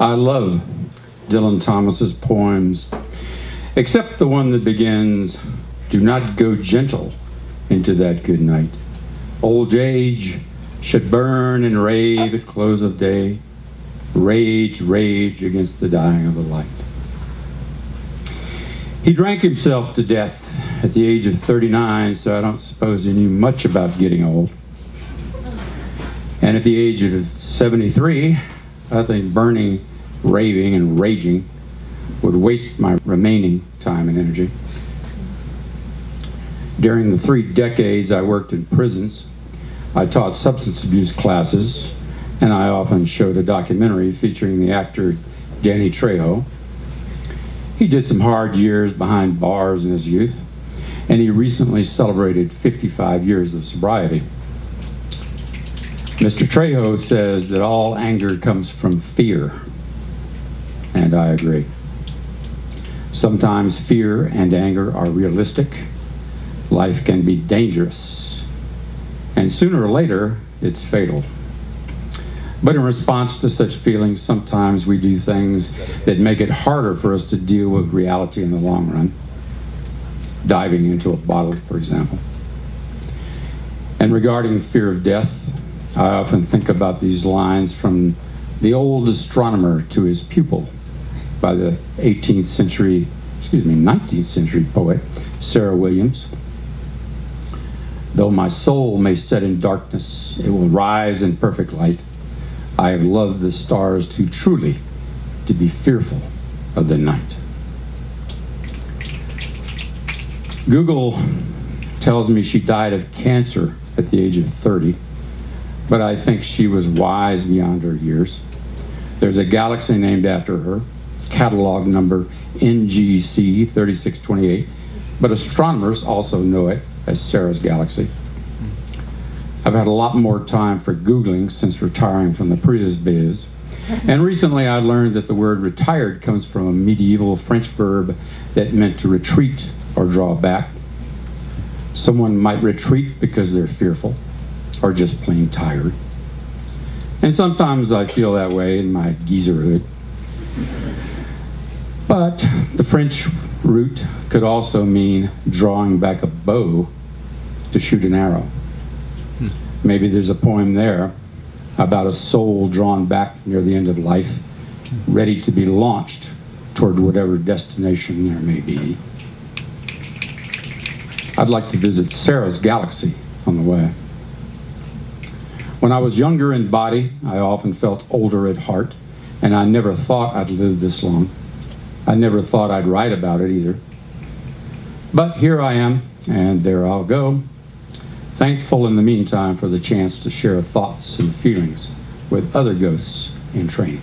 I love Dylan Thomas's poems, except the one that begins, "Do not go gentle into that good night. Old age should burn and rave at close of day. Rage, rage against the dying of the light." He drank himself to death at the age of 39, so I don't suppose he knew much about getting old. And at the age of 73, I think burning, raving, and raging would waste my remaining time and energy. During the 3 decades I worked in prisons, I taught substance abuse classes, and I often showed a documentary featuring the actor Danny Trejo. He did some hard years behind bars in his youth, and he recently celebrated 55 years of sobriety. Mr. Trejo says that all anger comes from fear, and I agree. Sometimes fear and anger are realistic. Life can be dangerous, and sooner or later, it's fatal. But in response to such feelings, sometimes we do things that make it harder for us to deal with reality in the long run. Diving into a bottle, for example. And regarding fear of death, I often think about these lines from The Old Astronomer to His Pupil by the 19th century poet, Sarah Williams. "Though my soul may set in darkness, it will rise in perfect light. I have loved the stars too truly to be fearful of the night." Google tells me she died of cancer at the age of 30, but I think she was wise beyond her years. There's a galaxy named after her, catalog number NGC 3628, but astronomers also know it as Sarah's Galaxy. I've had a lot more time for Googling since retiring from the Prius biz, and recently I learned that the word retired comes from a medieval French verb that meant to retreat or draw back. Someone might retreat because they're fearful or just plain tired. And sometimes I feel that way in my geezerhood. But the French root could also mean drawing back a bow to shoot an arrow. Maybe there's a poem there about a soul drawn back near the end of life, ready to be launched toward whatever destination there may be. I'd like to visit Sarah's Galaxy on the way. When I was younger in body, I often felt older at heart, and I never thought I'd live this long. I never thought I'd write about it either. But here I am, and there I'll go. Thankful in the meantime for the chance to share thoughts and feelings with other ghosts in training.